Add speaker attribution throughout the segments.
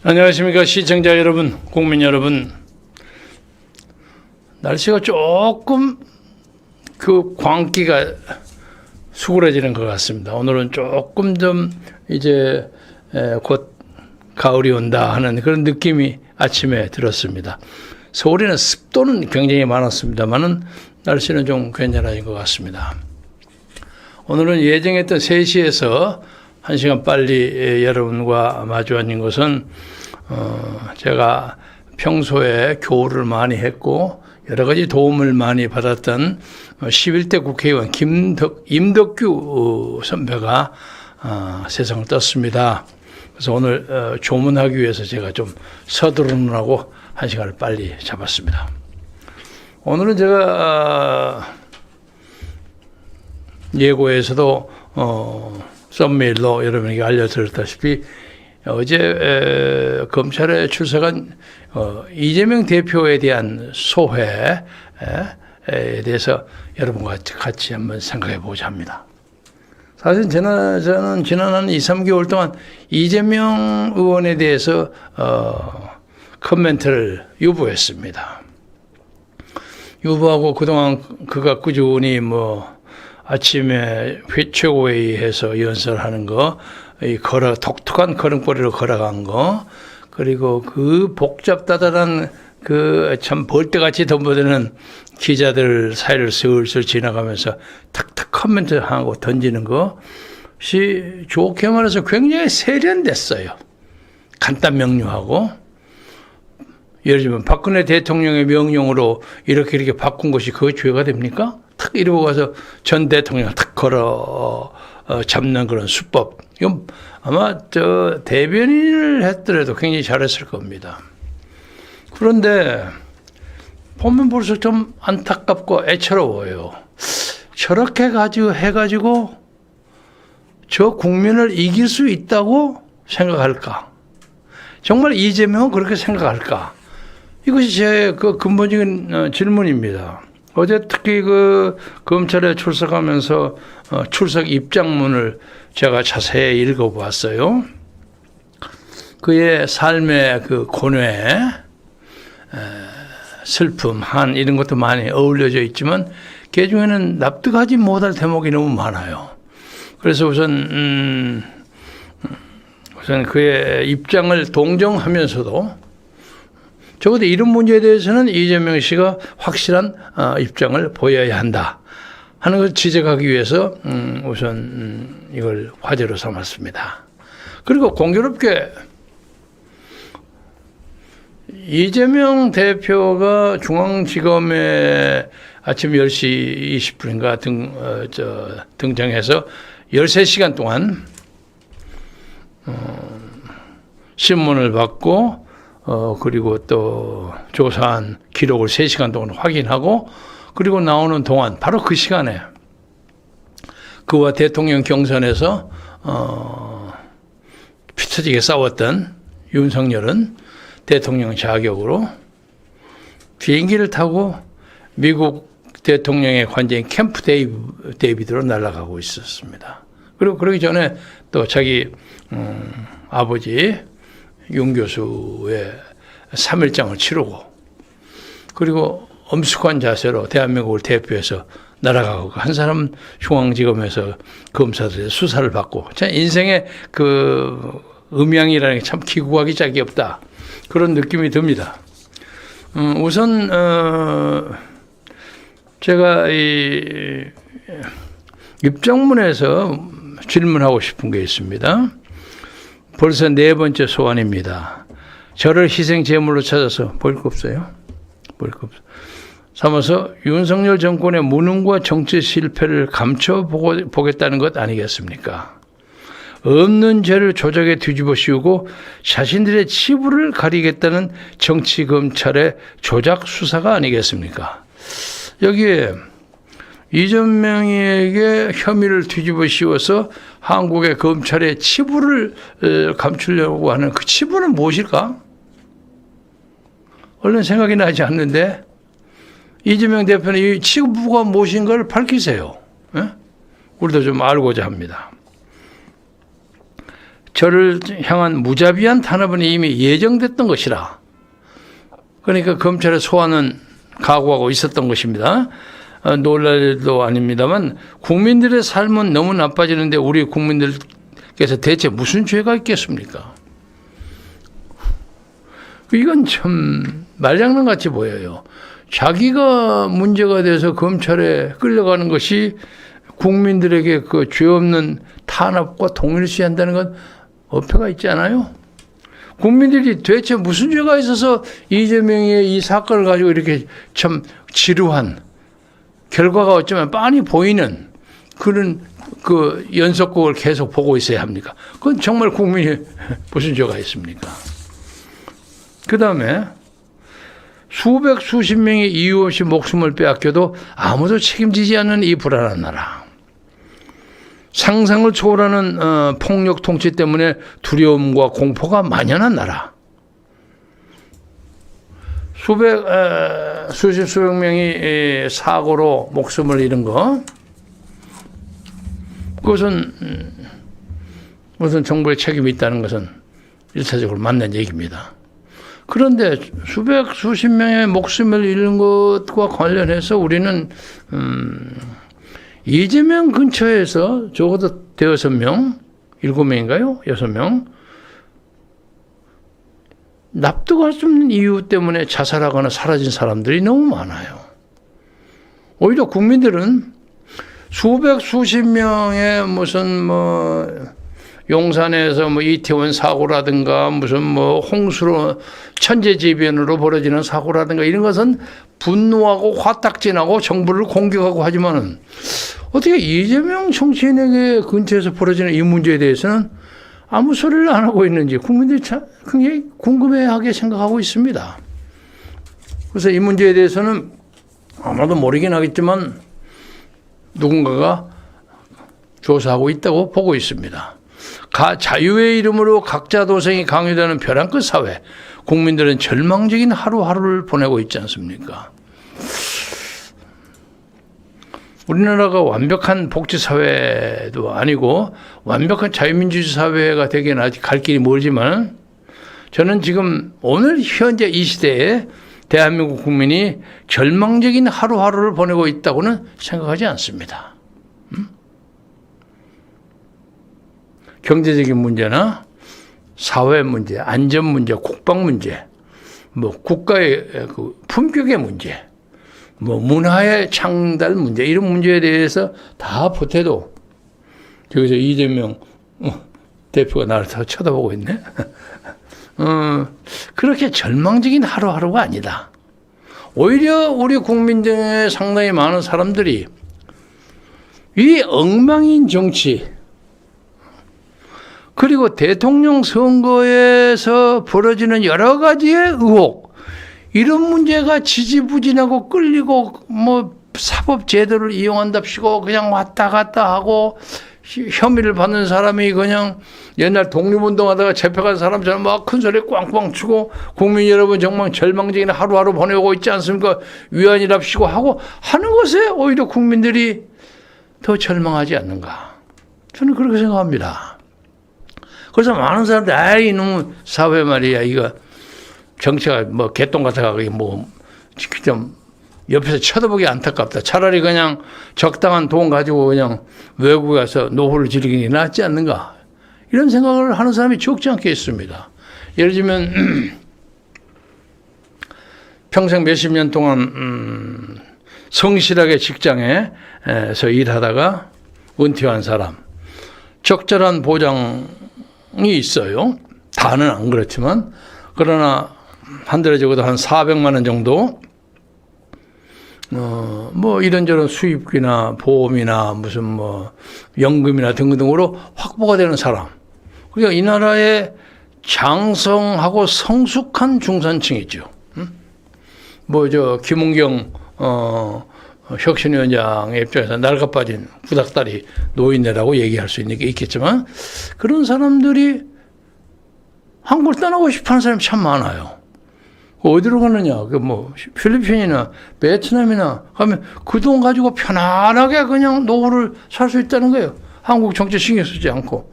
Speaker 1: 안녕하십니까 시청자 여러분, 국민 여러분. 날씨가 조금 광기가 수그러지는 것 같습니다. 오늘은 조금 좀 이제 곧 가을이 온다 하는 그런 느낌이 아침에 들었습니다. 서울에는 습도는 굉장히 많았습니다만은 날씨는 좀 괜찮아진 것 같습니다. 오늘은 예정했던 3시에서 1시간 빨리 여러분과 마주 앉은 것은 제가 평소에 교우를 많이 했고 여러 가지 도움을 많이 받았던 11대 국회의원 임덕규 선배가 세상을 떴습니다. 그래서 오늘 조문하기 위해서 제가 좀 서두르느라고 1시간을 빨리 잡았습니다. 오늘은 제가 예고에서도 썸메일로 여러분에게 알려드렸다시피 어제 검찰에 출석한 이재명 대표에 대한 소회에 대해서 여러분과 같이 한번 생각해 보자 합니다. 사실 저는 지난 한 2, 3개월 동안 이재명 의원에 대해서 코멘트를 유보했습니다. 유보하고 그동안 그가 꾸준히 아침에 최고회의에서 연설하는 거, 독특한 걸음걸이로 걸어간 거, 그리고 그 복잡다단한 참 벌떼같이 덤벼드는 기자들 사이를 슬슬 지나가면서 탁탁 코멘트하고 던지는 것이 좋게 말해서 굉장히 세련됐어요. 간단 명료하고. 예를 들면 박근혜 대통령의 명령으로 이렇게 바꾼 것이 그거 죄가 됩니까? 탁 이러고 가서 전 대통령을 탁 걸어 잡는 그런 수법. 이건 아마 대변인을 했더라도 굉장히 잘했을 겁니다. 그런데 보면 볼수록 좀 안타깝고 애처로워요. 저렇게 해가지고 저 국민을 이길 수 있다고 생각할까? 정말 이재명은 그렇게 생각할까? 이것이 제 근본적인 질문입니다. 어제 특히 검찰에 출석하면서 출석 입장문을 제가 자세히 읽어보았어요. 그의 삶의 고뇌, 슬픔, 한 이런 것도 많이 어울려져 있지만 그 중에는 납득하지 못할 대목이 너무 많아요. 그래서 우선 그의 입장을 동정하면서도 적어도 이런 문제에 대해서는 이재명 씨가 확실한 입장을 보여야 한다 하는 것을 지적하기 위해서 우선 이걸 화제로 삼았습니다. 그리고 공교롭게 이재명 대표가 중앙지검에 아침 10시 20분인가 등장해서 13시간 동안 신문을 받고 그리고 또 조사한 기록을 3시간 동안 확인하고 그리고 나오는 동안 바로 그 시간에 그와 대통령 경선에서 피 터지게 싸웠던 윤석열은 대통령 자격으로 비행기를 타고 미국 대통령의 관저인 캠프 데이비드로 날아가고 있었습니다. 그리고 그러기 전에 또 자기 아버지 윤 교수의 3일장을 치르고 그리고 엄숙한 자세로 대한민국을 대표해서 날아가고 한 사람 중앙지검에서 검사들의 수사를 받고 참 인생의 음양이라는 게 참 기구하기 짝이 없다 그런 느낌이 듭니다. 우선 제가 이 입장문에서 질문하고 싶은 게 있습니다. 벌써 4번째 소환입니다. 저를 희생 제물로 찾아서 볼 거 없어요. 삼아서 윤석열 정권의 무능과 정치 실패를 감춰보겠다는 것 아니겠습니까? 없는 죄를 조작에 뒤집어 씌우고 자신들의 치부를 가리겠다는 정치 검찰의 조작 수사가 아니겠습니까? 여기에 이재명에게 혐의를 뒤집어 씌워서 한국의 검찰의 치부를 감추려고 하는 그 치부는 무엇일까? 얼른 생각이 나지 않는데 이재명 대표는 이 치부가 무엇인가를 밝히세요. 예? 우리도 좀 알고자 합니다. 저를 향한 무자비한 탄압은 이미 예정됐던 것이라. 그러니까 검찰의 소환은 각오하고 있었던 것입니다. 놀랄 일도 아닙니다만 국민들의 삶은 너무 나빠지는데 우리 국민들께서 대체 무슨 죄가 있겠습니까? 이건 참 말장난같이 보여요. 자기가 문제가 돼서 검찰에 끌려가는 것이 국민들에게 그 죄 없는 탄압과 동일시한다는 건 어폐가 있지 않아요? 국민들이 대체 무슨 죄가 있어서 이재명의 이 사건을 가지고 이렇게 참 지루한 결과가 어쩌면 빤히 보이는 그런 그 연속극을 계속 보고 있어야 합니까? 그건 정말 국민이 무슨 죄가 있습니까? 그 다음에 수백 수십 명이 이유 없이 목숨을 빼앗겨도 아무도 책임지지 않는 이 불안한 나라. 상상을 초월하는 폭력 통치 때문에 두려움과 공포가 만연한 나라. 수백 명이 사고로 목숨을 잃은 거. 그것은 무슨 정부의 책임이 있다는 것은 일차적으로 맞는 얘기입니다. 그런데 수십 명의 목숨을 잃은 것과 관련해서 우리는 이재명 근처에서 적어도 대여섯 명, 7명인가요? 6명 납득할 수 없는 이유 때문에 자살하거나 사라진 사람들이 너무 많아요. 오히려 국민들은 수십 명의 무슨 용산에서 이태원 사고라든가 무슨 홍수로 천재지변으로 벌어지는 사고라든가 이런 것은 분노하고 화딱지나고 정부를 공격하고 하지만은 어떻게 이재명 정치인에게 근처에서 벌어지는 이 문제에 대해서는 아무 소리를 안 하고 있는지 국민들이 굉장히 궁금해하게 생각하고 있습니다. 그래서 이 문제에 대해서는 아마도 모르긴 하겠지만 누군가가 조사하고 있다고 보고 있습니다. 자유의 이름으로 각자 도생이 강요되는 벼랑 끝 사회, 국민들은 절망적인 하루하루를 보내고 있지 않습니까? 우리나라가 완벽한 복지사회도 아니고 완벽한 자유민주주의 사회가 되기는 아직 갈 길이 멀지만 저는 지금 오늘 현재 이 시대에 대한민국 국민이 절망적인 하루하루를 보내고 있다고는 생각하지 않습니다. 경제적인 문제나 사회 문제, 안전 문제, 국방 문제, 국가의 그 품격의 문제, 문화의 창달 문제, 이런 문제에 대해서 다 보태도 저기서 이재명 대표가 나를 다 쳐다보고 있네. 그렇게 절망적인 하루하루가 아니다. 오히려 우리 국민 중에 상당히 많은 사람들이 이 엉망인 정치, 그리고 대통령 선거에서 벌어지는 여러 가지의 의혹, 이런 문제가 지지부진하고 끌리고 사법 제도를 이용한답시고 그냥 왔다 갔다 하고 혐의를 받는 사람이 그냥 옛날 독립운동하다가 잡혀간 사람처럼 막 큰 소리 꽝꽝 치고 국민 여러분 정말 절망적인 하루하루 보내고 있지 않습니까? 위안이랍시고 하고 하는 것에 오히려 국민들이 더 절망하지 않는가? 저는 그렇게 생각합니다. 그래서 많은 사람들이 이놈 사회 말이야 이거 정치가 개똥 같아가고 좀 옆에서 쳐다보기 안타깝다. 차라리 그냥 적당한 돈 가지고 그냥 외국에 가서 노후를 지르기 낫지 않는가. 이런 생각을 하는 사람이 적지 않게 있습니다. 예를 들면 평생 몇십 년 동안 성실하게 직장에서 일하다가 은퇴한 사람. 적절한 보장이 있어요. 다는 안 그렇지만 그러나 한 달에 적어도 한 400만 원 정도 이런저런 수입비나 보험이나 무슨 연금이나 등등으로 확보가 되는 사람. 그러니까 이 나라에 장성하고 성숙한 중산층이죠. 김은경 혁신위원장의 입장에서 낡아빠진 구닥다리 노인네라고 얘기할 수 있는 게 있겠지만 그런 사람들이 한국을 떠나고 싶어하는 사람이 참 많아요. 어디로 가느냐? 필리핀이나 베트남이나 가면 그 돈 가지고 편안하게 그냥 노후를 살 수 있다는 거예요. 한국 정치 신경 쓰지 않고.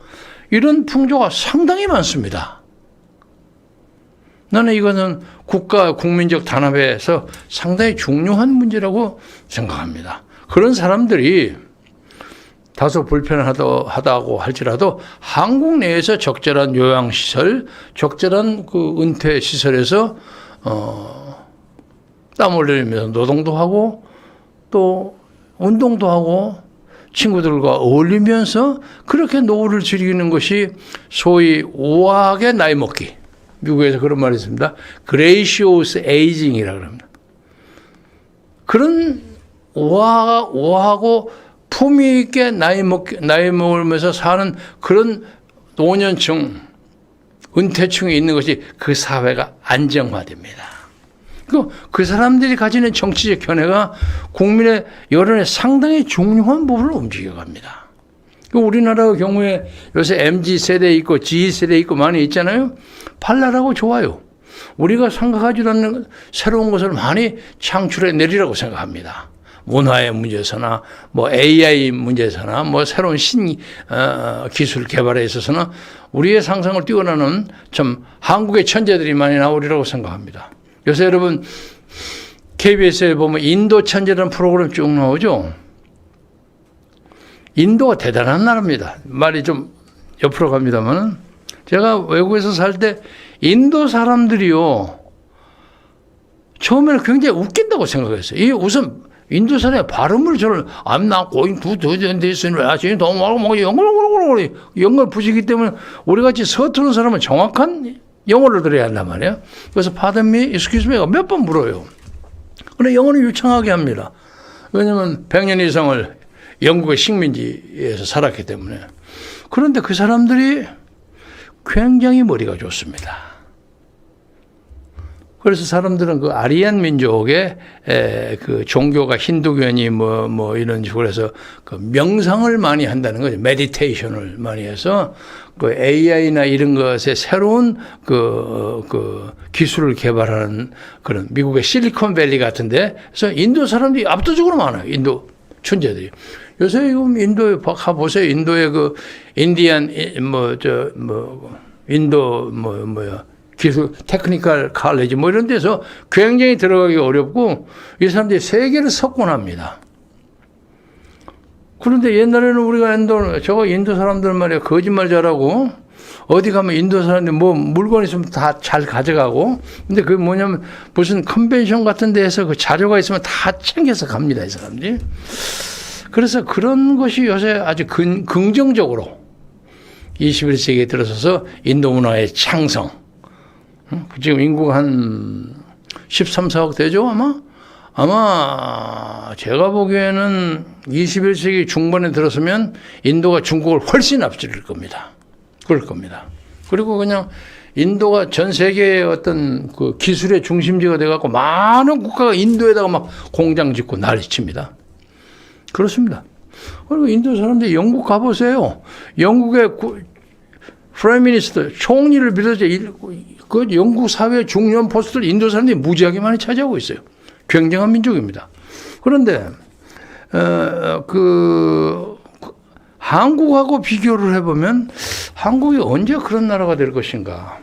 Speaker 1: 이런 풍조가 상당히 많습니다. 나는 이것은 국가 국민적 단합에서 상당히 중요한 문제라고 생각합니다. 그런 사람들이 다소 불편하다고 할지라도 한국 내에서 적절한 요양시설, 적절한 그 은퇴시설에서 땀 흘리면서 노동도 하고 또 운동도 하고 친구들과 어울리면서 그렇게 노후를 즐기는 것이 소위 우아하게 나이 먹기. 미국에서 그런 말이 있습니다. 그레이시오스 에이징이라고 합니다. 그런 우아하고 품위 있게 나이 먹으면서 사는 그런 노년층, 은퇴층이 있는 것이 그 사회가 안정화됩니다. 그 사람들이 가지는 정치적 견해가 국민의 여론에 상당히 중요한 부분을 움직여갑니다. 우리나라의 경우에 요새 MZ세대 있고 G세대 있고 많이 있잖아요. 발랄하고 좋아요. 우리가 생각하지도 않는 새로운 것을 많이 창출해 내리라고 생각합니다. 문화의 문제에서나 뭐 AI 문제에서나 뭐 새로운 기술 개발에 있어서는 우리의 상상을 뛰어나는 참 한국의 천재들이 많이 나오리라고 생각합니다. 요새 여러분 KBS에 보면 인도 천재라는 프로그램 쭉 나오죠. 인도가 대단한 나라입니다. 말이 좀 옆으로 갑니다만 제가 외국에서 살 때 인도 사람들이요 처음에는 굉장히 웃긴다고 생각했어요. 이 우선 인도 사람의 발음을 저는 I'm not going to do this 영어를 부시기 때문에 우리같이 서투른 사람은 정확한 영어를 들어야 한단 말이에요. 그래서 pardon me, excuse me가 몇 번 물어요. 그런데 영어는 유창하게 합니다. 왜냐하면 100년 이상을 영국의 식민지에서 살았기 때문에. 그런데 그 사람들이 굉장히 머리가 좋습니다. 그래서 사람들은 그 아리안 민족의 그 종교가 힌두교니 뭐 이런 식으로 해서 그 명상을 많이 한다는 거죠. 메디테이션을 많이 해서 그 AI나 이런 것에 새로운 그 기술을 개발하는 그런 미국의 실리콘밸리 같은데 그래서 인도 사람들이 압도적으로 많아요. 인도 천재들이. 요새 인도에 가보세요. 인도의 그 인디안 인도 기술 테크니컬 칼리지 뭐 이런 데서 굉장히 들어가기 어렵고 이 사람들이 세계를 석권합니다. 그런데 옛날에는 우리가 인도 사람들 말이야 거짓말 잘하고 어디 가면 인도 사람들 뭐 물건 있으면 다 잘 가져가고 근데 그게 뭐냐면 무슨 컨벤션 같은 데에서 그 자료가 있으면 다 챙겨서 갑니다. 이 사람들이. 그래서 그런 것이 요새 아주 긍정적으로 21세기에 들어서서 인도 문화의 창성. 지금 인구가 한 13, 14억 되죠, 아마? 아마 제가 보기에는 21세기 중반에 들어서면 인도가 중국을 훨씬 앞질 겁니다. 그럴 겁니다. 그리고 그냥 인도가 전 세계의 어떤 그 기술의 중심지가 돼갖고 많은 국가가 인도에다가 막 공장 짓고 난리칩니다. 그렇습니다. 그리고 인도 사람들이 영국 가보세요. 영국의 프라임 미니스터, 총리를 비롯해 그 영국 사회의 중요한 포스트를 인도 사람들이 무지하게 많이 차지하고 있어요. 굉장한 민족입니다. 그런데 한국하고 비교를 해보면 한국이 언제 그런 나라가 될 것인가.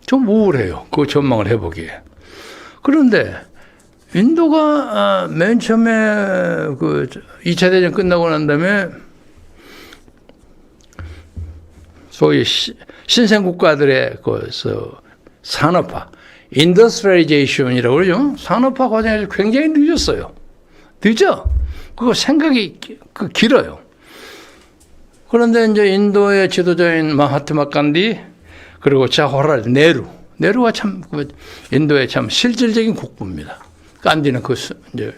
Speaker 1: 좀 우울해요. 그 전망을 해보기에. 그런데 인도가 맨 처음에 그 2차 대전 끝나고 난 다음에 소위 신생국가들의 그 산업화, 인더스트리얼리제이션이라고 그러죠. 산업화 과정에서 굉장히 늦었어요. 늦어. 그거 생각이 길어요. 그런데 이제 인도의 지도자인 마하트마 간디 그리고 자와할랄 네루가 참 인도의 참 실질적인 국부입니다. 간디는 이제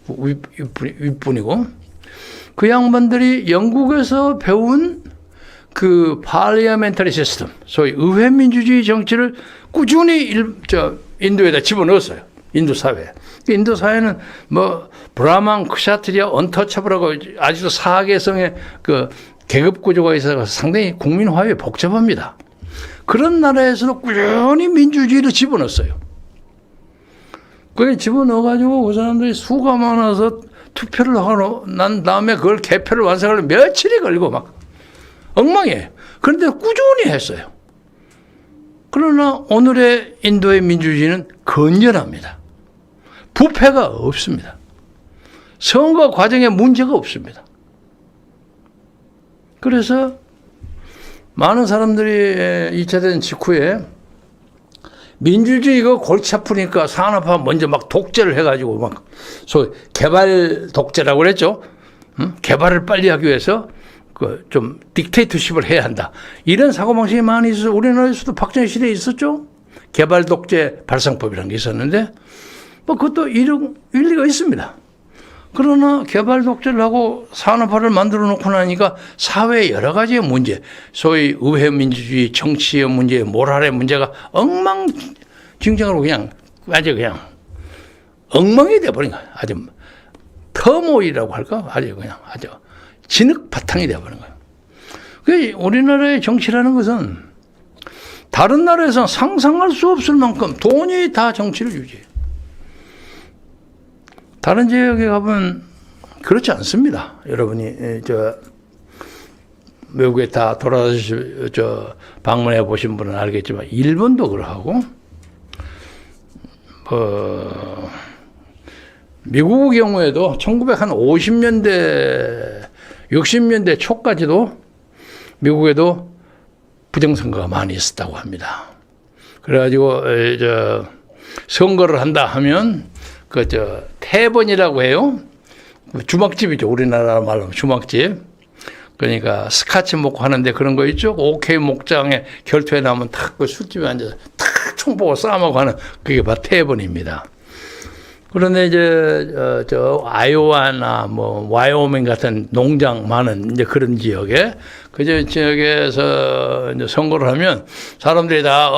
Speaker 1: 윗분이고 그 양반들이 영국에서 배운 그 파리아멘터리 시스템, 소위 의회 민주주의 정치를 꾸준히 인도에다 집어넣었어요. 인도 사회에. 인도 사회는 뭐 브라만, 크샤트리아, 언터처블하고 아직도 사계성의 그 계급 구조가 있어서 상당히 국민화에 복잡합니다. 그런 나라에서도 꾸준히 민주주의를 집어넣었어요. 그게 집어넣어가지고 그 사람들이 수가 많아서 투표를 하고 난 다음에 그걸 개표를 완성하려면 며칠이 걸리고 막 엉망이에요. 그런데 꾸준히 했어요. 그러나 오늘의 인도의 민주주의는 건전합니다. 부패가 없습니다. 선거 과정에 문제가 없습니다. 그래서 많은 사람들이 2차 대전 직후에 민주주의가 골치 아프니까 산업화 먼저 막 독재를 해가지고 막 소위 개발 독재라고 그랬죠. 개발을 빨리 하기 위해서 그 좀 딕테이터십을 해야 한다. 이런 사고방식이 많이 있어서 우리나라에서도 박정희 시대에 있었죠. 개발 독재 발상법이라는 게 있었는데 뭐 그것도 일리가 있습니다. 그러나 개발 독재를 하고 산업화를 만들어 놓고 나니까 사회의 여러 가지의 문제, 소위 의회 민주주의, 정치의 문제, 모랄의 문제가 엉망진창으로 그냥 아주 그냥 엉망이 돼버린 거예요. 아주 터모일이라고 할까? 아주 진흙 바탕이 돼버린 거예요. 그 우리나라의 정치라는 것은 다른 나라에서는 상상할 수 없을 만큼 돈이 다 정치를 유지해요. 다른 지역에 가보면 그렇지 않습니다. 여러분이 외국에 다 돌아다니셔 방문해 보신 분은 알겠지만 일본도 그러하고 미국의 경우에도 1950년대 60년대 초까지도 미국에도 부정선거가 많이 있었다고 합니다. 그래가지고 선거를 한다 하면 태번이라고 해요. 주막집이죠. 우리나라 말로 주막집. 그러니까 스카치 먹고 하는데 그런 거 있죠. 오케이 목장에 결투에 나오면 탁 그 술집에 앉아서 탁 총 보고 싸움하고 하는 그게 바로 태번입니다. 그런데 저 아이오와나 뭐 와이오밍 같은 농장 많은 이제 그런 지역에 지역에서 이제 선거를 하면 사람들이 다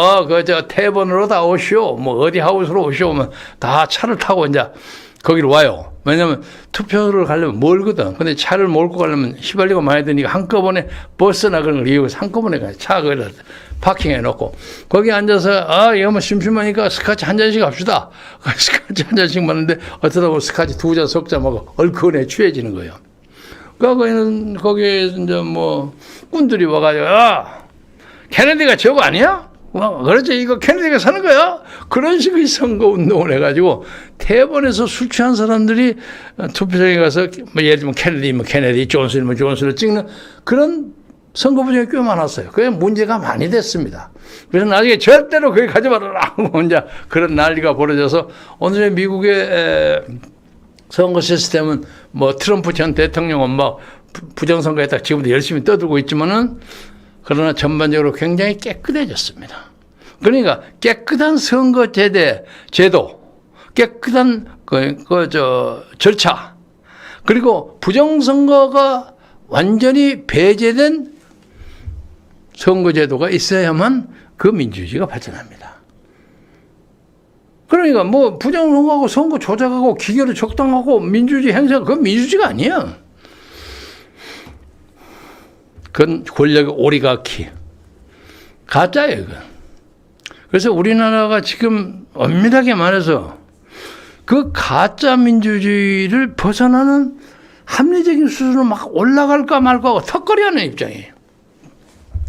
Speaker 1: 태번으로 다 오시오, 뭐 어디 하우스로 오시오, 면 다 차를 타고 이제 거기로 와요. 왜냐면 투표를 가려면 멀거든. 근데 차를 몰고 가려면 휘발유가 많이 드니까 한꺼번에 버스나 그런 걸 이용해서 한꺼번에 가요. 차 거기다 파킹해 놓고 거기 앉아서 이거 심심하니까 스카치 한 잔씩 합시다. 스카치 한 잔씩 먹는데 어쩌다 보면 스카치 2잔 석 잔 먹어 얼큰해 취해지는 거예요. 그러니까 거기에 이제 뭐 꾼들이 와가지고 케네디가 저거 아니야? 그렇지, 이거 케네디가 사는 거야? 그런 식의 선거운동을 해가지고 태번에서 술 취한 사람들이 투표장에 가서 뭐 예를 들면 케네디, 존슨이면 존슨을 찍는 그런 선거 부정이 꽤 많았어요. 그게 문제가 많이 됐습니다. 그래서 나중에 절대로 거기 가지 말아라 하고 이제 그런 난리가 벌어져서 오늘의 미국의 선거 시스템은 뭐 트럼프 전 대통령은 뭐 부정선거에다 지금도 열심히 떠들고 있지만은 그러나 전반적으로 굉장히 깨끗해졌습니다. 그러니까 깨끗한 선거 제도, 깨끗한 절차, 그리고 부정선거가 완전히 배제된 선거제도가 있어야만 그 민주주의가 발전합니다. 그러니까 뭐 부정선거하고 선거 조작하고 기결을 적당하고 민주주의 행사가 그건 민주주의가 아니에요. 그건 권력의 오리가키. 가짜예요, 그건. 그래서 우리나라가 지금 엄밀하게 말해서 그 가짜 민주주의를 벗어나는 합리적인 수준으로 막 올라갈까 말까 하고 턱걸이하는 입장이에요.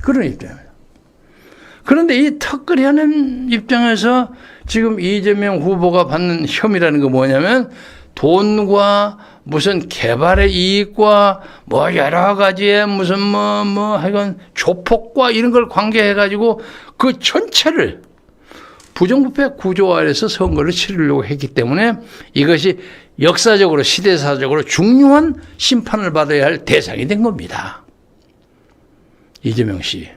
Speaker 1: 그런 입장입니다. 그런데 이 턱걸이하는 입장에서 지금 이재명 후보가 받는 혐의라는 거 뭐냐면 돈과 무슨 개발의 이익과 뭐 여러 가지의 무슨 하여간 조폭과 이런 걸 관계해가지고 그 전체를 부정부패 구조화해서 선거를 치르려고 했기 때문에 이것이 역사적으로 시대사적으로 중요한 심판을 받아야 할 대상이 된 겁니다. 이재명 씨.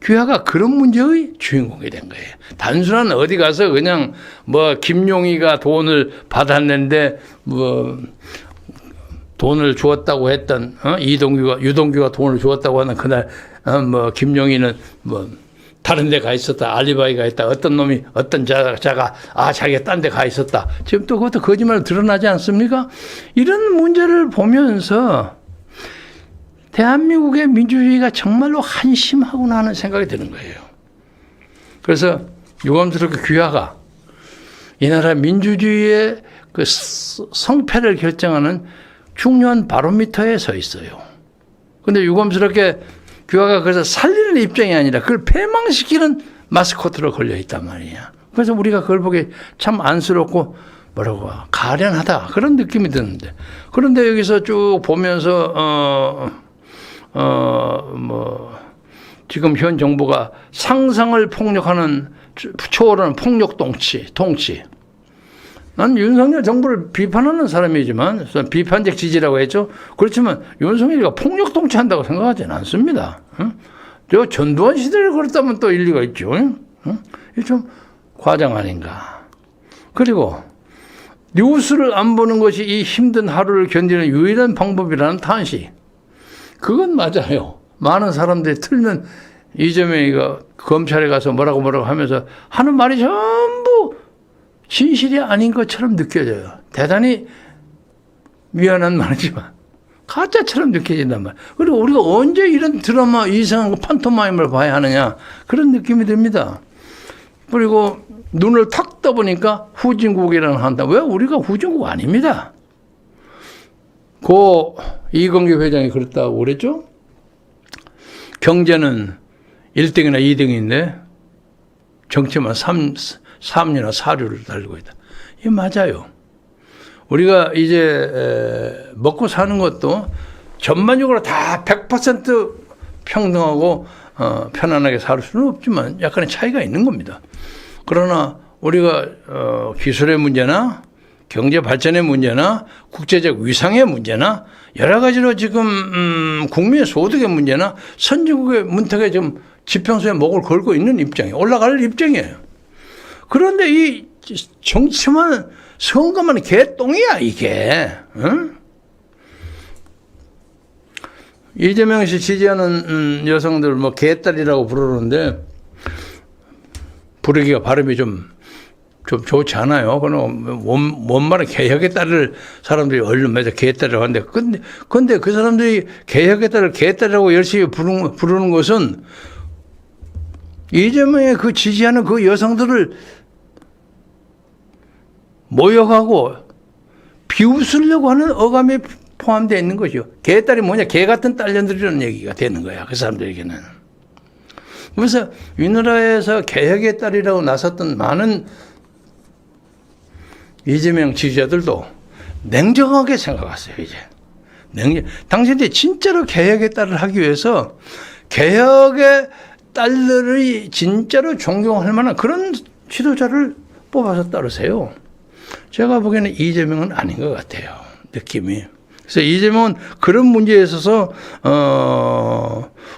Speaker 1: 귀하가 그런 문제의 주인공이 된 거예요. 단순한 어디 가서 그냥 뭐 김용희가 돈을 받았는데 뭐 돈을 주었다고 했던 유동규가 돈을 주었다고 하는 그날 뭐 김용희는 뭐 다른 데 가 있었다. 알리바이가 있다. 어떤 놈이 어떤 자가 자기가 딴 데 가 있었다. 지금 또 그것도 거짓말로 드러나지 않습니까? 이런 문제를 보면서 대한민국의 민주주의가 정말로 한심하구나 하는 생각이 드는 거예요. 그래서 유감스럽게 귀하가 이 나라 민주주의의 그 성패를 결정하는 중요한 바로미터에 서 있어요. 근데 유감스럽게 교화가 그래서 살리는 입장이 아니라 그걸 패망시키는 마스코트로 걸려 있단 말이야. 그래서 우리가 그걸 보기 참 안쓰럽고 뭐라고 가련하다 그런 느낌이 드는데, 그런데 여기서 쭉 보면서 지금 현 정부가 상상을 폭력하는 초월하는 폭력 통치. 난 윤석열 정부를 비판하는 사람이지만, 비판적 지지라고 했죠. 그렇지만 윤석열이가 폭력 통치한다고 생각하지는 않습니다. 응? 저 전두환 시대를 그랬다면 또 일리가 있죠. 응? 이게 좀 과장 아닌가. 그리고 뉴스를 안 보는 것이 이 힘든 하루를 견디는 유일한 방법이라는 탄식. 그건 맞아요. 많은 사람들이 틀면 이재명이가 검찰에 가서 뭐라고 하면서 하는 말이 전부 진실이 아닌 것처럼 느껴져요. 대단히 미안한 말이지만 가짜처럼 느껴진단 말이에요. 그리고 우리가 언제 이런 드라마 이상한 거 판토마임을 봐야 하느냐 그런 느낌이 듭니다. 그리고 눈을 탁 떠보니까 후진국이라는 한다. 왜? 우리가 후진국 아닙니다. 이건규 회장이 그랬다고 그랬죠? 경제는 1등이나 2등인데 정치만 3류나 4류를 달리고 있다. 이게 맞아요. 우리가 이제 먹고 사는 것도 전반적으로 다 100% 평등하고 편안하게 살 수는 없지만 약간의 차이가 있는 겁니다. 그러나 우리가 기술의 문제나 경제 발전의 문제나 국제적 위상의 문제나 여러 가지로 지금 국민의 소득의 문제나 선진국의 문턱에 좀 지평선에 목을 걸고 있는 입장이에요. 올라갈 입장이에요. 그런데 이 정치만 선거만 개똥이야 이게. 응? 이재명 씨 지지하는 여성들 개딸이라고 부르는데 부르기가 발음이 좀 좋지 않아요. 그럼 원말은 개혁의 딸을 사람들이 얼른 매서 개딸이라고 하는데, 근데 그 사람들이 개혁의 딸을 개딸이라고 열심히 부르는 것은 이재명의 그 지지하는 그 여성들을 모욕하고 비웃으려고 하는 어감이 포함되어 있는 것이요. 개딸이 뭐냐? 개 같은 딸년들이라는 얘기가 되는 거야. 그 사람들에게는. 그래서 우리나라에서 개혁의 딸이라고 나섰던 많은 이재명 지지자들도 냉정하게 생각했어요. 이제 당신들이 진짜로 개혁의 딸을 하기 위해서 개혁의 딸들이 진짜로 존경할 만한 그런 지도자를 뽑아서 따르세요. 제가 보기에는 이재명은 아닌 것 같아요. 느낌이. 그래서 이재명은 그런 문제에 있어서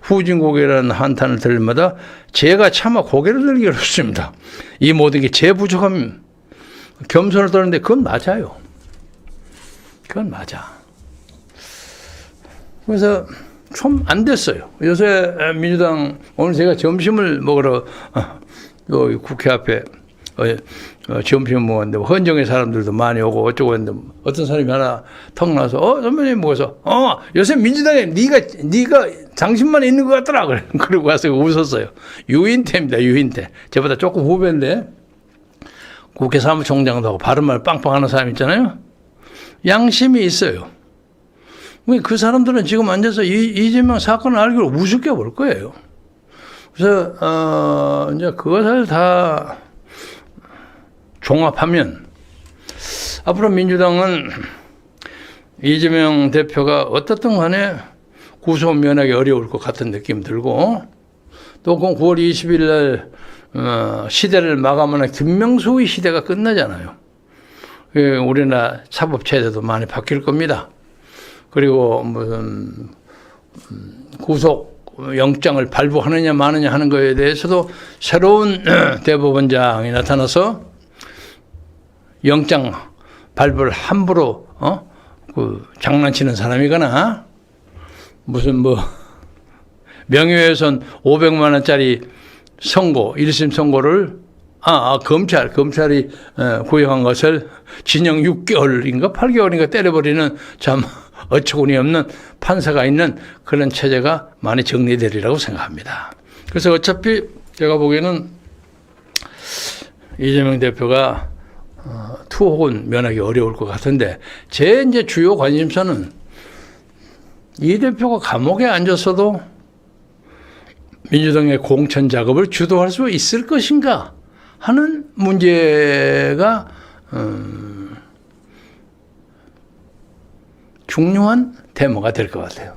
Speaker 1: 후진국이라는 한탄을 들을 마다 제가 차마 고개를 들기 어렵습니다. 이 모든 게 제 부족함, 겸손을 떠는데 그건 맞아요. 그건 맞아. 그래서 좀 안 됐어요. 요새 민주당 오늘 제가 점심을 먹으러 여기 국회 앞에 점심 먹었는데 헌정의 사람들도 많이 오고 어쩌고 했는데 어떤 사람이 하나 턱 나와서 선배님 먹어서 요새 민주당에 네가 당신만 있는 것 같더라 그러고 와서 웃었어요. 유인태입니다. 유인태. 저보다 조금 후배인데 국회 사무총장도 하고 바른말 빵빵하는 사람 있잖아요. 양심이 있어요. 그 사람들은 지금 앉아서 이재명 사건을 알기로 우습게 볼 거예요. 그래서 이제 그것을 다 종합하면 앞으로 민주당은 이재명 대표가 어떻든 간에 구속 면하기 어려울 것 같은 느낌 들고 또 9월 20일 날 시대를 마감하는 김명수의 시대가 끝나잖아요. 우리나라 사법체제도 많이 바뀔 겁니다. 그리고 무슨 구속 영장을 발부하느냐 마느냐 하는 것에 대해서도 새로운 대법원장이 나타나서 영장 발부를 함부로 장난치는 사람이거나 무슨 명예훼손 500만 원짜리 선고 1심 선고를 검찰이 구형한 것을 징역 6개월인가 8개월인가 때려버리는 참 어처구니 없는 판사가 있는 그런 체제가 많이 정리되리라고 생각합니다. 그래서 어차피 제가 보기에는 이재명 대표가 투옥은 면하기 어려울 것 같은데 제 이제 주요 관심사는 이 대표가 감옥에 앉아서도 민주당의 공천 작업을 주도할 수 있을 것인가 하는 문제가 중요한 테마가 될 것 같아요.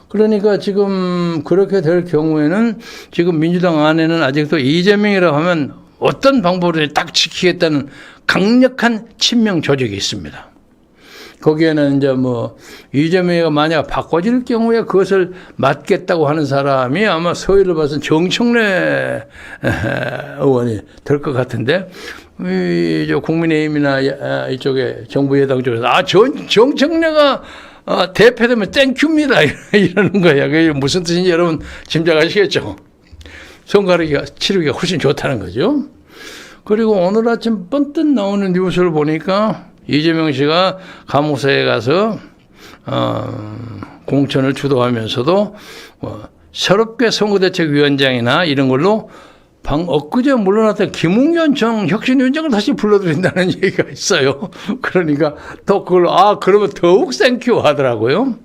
Speaker 1: 그러니까 지금 그렇게 될 경우에는 지금 민주당 안에는 아직도 이재명이라고 하면 어떤 방법으로 딱 지키겠다는 강력한 친명 조직이 있습니다. 거기에는 이제 뭐 이재명이가 만약 바꿔질 경우에 그것을 맡겠다고 하는 사람이 아마 서울로 봐서는 정청래 의원이 될 것 같은데 이 국민의힘이나 이쪽에 정부 여당 쪽에서 정청래가 대표되면 땡큐입니다 이러는 거야. 그게 무슨 뜻인지 여러분 짐작하시겠죠. 선거하기가 치르기가 훨씬 좋다는 거죠. 그리고 오늘 아침 번뜩 나오는 뉴스를 보니까 이재명 씨가 감옥사에 가서 공천을 주도하면서도 새롭게 선거대책위원장이나 이런 걸로 엊그제 물러났던 김웅현 전 혁신위원장을 다시 불러들인다는 얘기가 있어요. 그러니까 더 그걸 그러면 더욱 땡큐 하더라고요.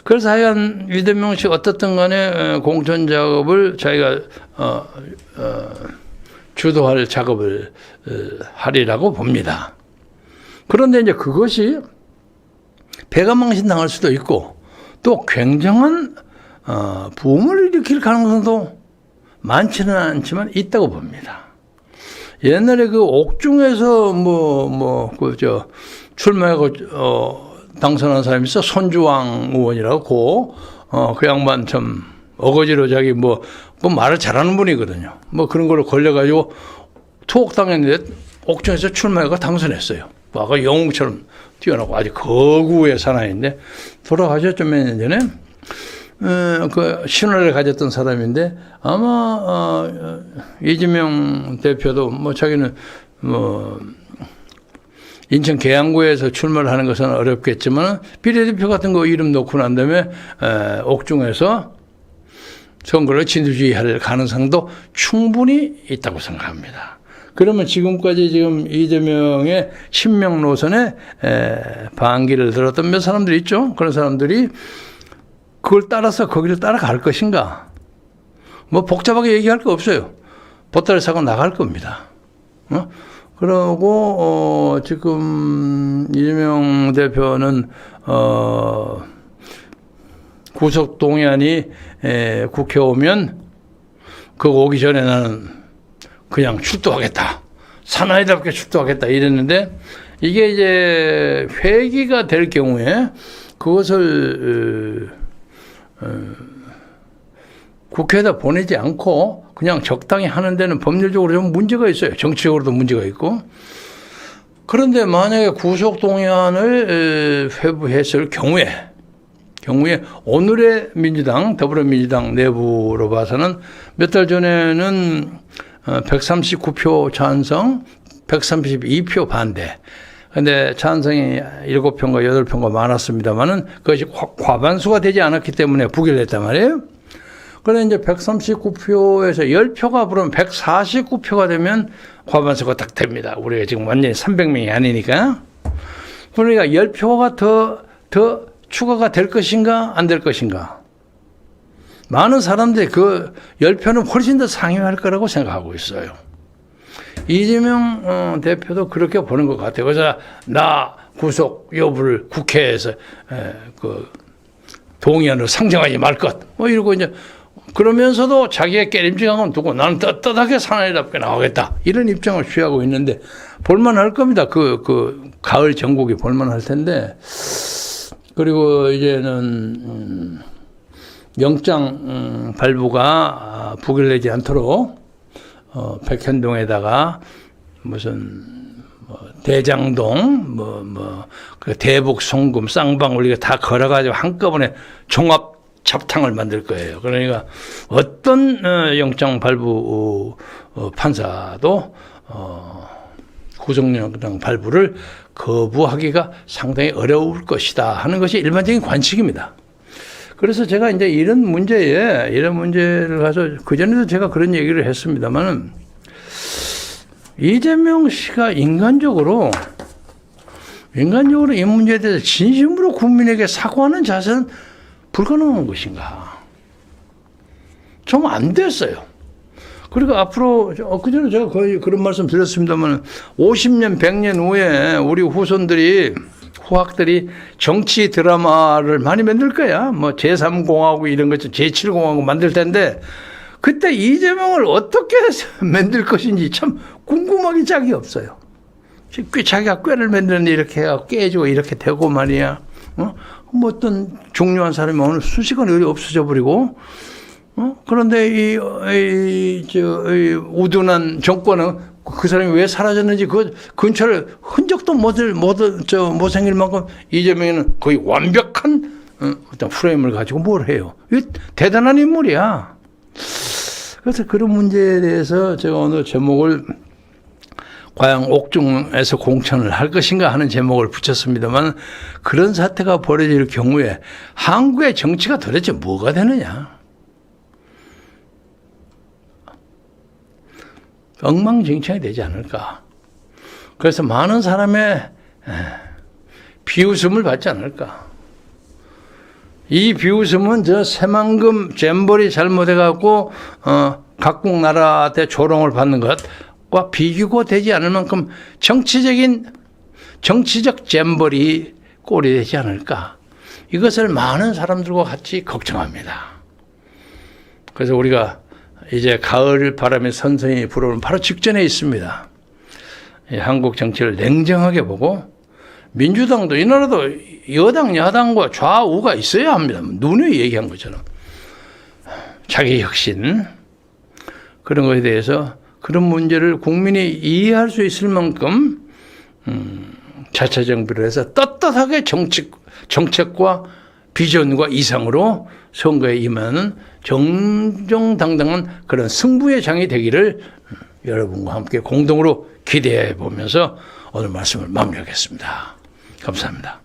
Speaker 1: 그래서 하여간 이재명 씨 어떻든 간에 공천 작업을 자기가 주도할 작업을 하리라고 봅니다. 그런데 이제 그것이 배가망신 당할 수도 있고 또 굉장한 부흥을 일으킬 가능성도 많지는 않지만 있다고 봅니다. 옛날에 그 옥중에서 출마하고 당선한 사람이 있어. 손주왕 의원이라고 그 양반 참 어거지로 자기 그 말을 잘하는 분이거든요. 그런 걸로 걸려가지고 투옥당했는데 옥중에서 출마해가 당선했어요. 아까 영웅처럼 뛰어나고 아주 거구의 사나이인데 돌아가셨죠. 몇 년 전에. 그 신화를 가졌던 사람인데 아마 이재명 대표도 자기는 인천 계양구에서 출마를 하는 것은 어렵겠지만 비례대표 같은 거 이름 놓고 난 다음에 옥중에서 선거를 진두지휘할 가능성도 충분히 있다고 생각합니다. 그러면 지금까지 지금 이재명의 신명 노선에 반기를 들었던 몇 사람들이 있죠. 그런 사람들이 그걸 따라서 거기를 따라갈 것인가? 복잡하게 얘기할 거 없어요. 보따리 사고 나갈 겁니다. 그러고 지금 이재명 대표는 구속 동의안이 국회 오면 그거 오기 전에 나는 그냥 출두하겠다. 사나이답게 출두하겠다 이랬는데 이게 이제 회기가 될 경우에 그것을 국회에다 보내지 않고 그냥 적당히 하는 데는 법률적으로 좀 문제가 있어요. 정치적으로도 문제가 있고. 그런데 만약에 구속동의안을 회부했을 경우에 오늘의 민주당, 더불어민주당 내부로 봐서는 몇 달 전에는 139표 찬성, 132표 반대. 근데 찬성이 7표인가 8표인가 많았습니다만은 그것이 과반수가 되지 않았기 때문에 부결했단 말이에요. 그런데 이제 139표에서 10표가 부르면 149표가 되면 과반수가 딱 됩니다. 우리가 지금 완전히 300명이 아니니까. 그러니까 10표가 더 추가가 될 것인가 안 될 것인가. 많은 사람들이 그 10표는 훨씬 더 상회할 거라고 생각하고 있어요. 이재명 대표도 그렇게 보는 것 같아요. 그래서 나 구속 여부를 국회에서 동의안으로 상정하지 말 것. 이러고 이제 그러면서도 자기의 깨림직한 두고 나는 떳떳하게 사나이답게 나오겠다. 이런 입장을 취하고 있는데 볼만할 겁니다. 그 가을 전국이 볼만할 텐데. 그리고 이제는 영장 발부가 부결되지 않도록 백현동에다가 무슨 대장동 그 대북 송금 쌍방 우리가 다 걸어가지고 한꺼번에 종합 잡탕을 만들 거예요. 그러니까 어떤 영장 발부 판사도 구속영장 발부를 거부하기가 상당히 어려울 것이다 하는 것이 일반적인 관측입니다. 그래서 제가 이제 이런 문제를 가서 그전에도 제가 그런 얘기를 했습니다만은 이재명 씨가 인간적으로 이 문제에 대해서 진심으로 국민에게 사과하는 자세는 불가능한 것인가? 좀 안 됐어요. 그리고 앞으로 그전에 제가 거의 그런 말씀 드렸습니다만 50년, 100년 후에 우리 후학들이 정치 드라마를 많이 만들 거야. 뭐 제3공화국 이런 것, 제7공화국 만들 텐데 그때 이재명을 어떻게 만들 것인지 참 궁금하기 짝이 없어요. 자기가 꾀를 만드는데 이렇게 해가 깨지고 이렇게 되고 말이야. 뭐 어떤 중요한 사람이 오늘 순식간에 없어져 버리고. 그런데 이 우둔한 정권은 그 사람이 왜 사라졌는지 그 근처를 흔적도 못 생길 만큼 이재명이는 거의 완벽한 어떤 프레임을 가지고 뭘 해요. 대단한 인물이야. 그래서 그런 문제에 대해서 제가 오늘 제목을 과연 옥중에서 공천을 할 것인가 하는 제목을 붙였습니다만 그런 사태가 벌어질 경우에 한국의 정치가 도대체 뭐가 되느냐. 엉망진창이 되지 않을까. 그래서 많은 사람의 비웃음을 받지 않을까. 이 비웃음은 저 새만금 잼버리 잘못해갖고 각국 나라한테 조롱을 받는 것과 비교가 되지 않을 만큼 정치적 잼버리 꼴이 되지 않을까. 이것을 많은 사람들과 같이 걱정합니다. 그래서 우리가 이제 가을 바람에 선선히 불어오는 바로 직전에 있습니다. 한국 정치를 냉정하게 보고 민주당도 이 나라도 여당 야당과 좌우가 있어야 합니다. 누누이 얘기한 것처럼 자기 혁신 그런 것에 대해서 그런 문제를 국민이 이해할 수 있을 만큼 자체 정비를 해서 떳떳하게 정책과 비전과 이상으로 선거에 임하는 정정당당한 그런 승부의 장이 되기를 여러분과 함께 공동으로 기대해 보면서 오늘 말씀을 마무리하겠습니다. 감사합니다.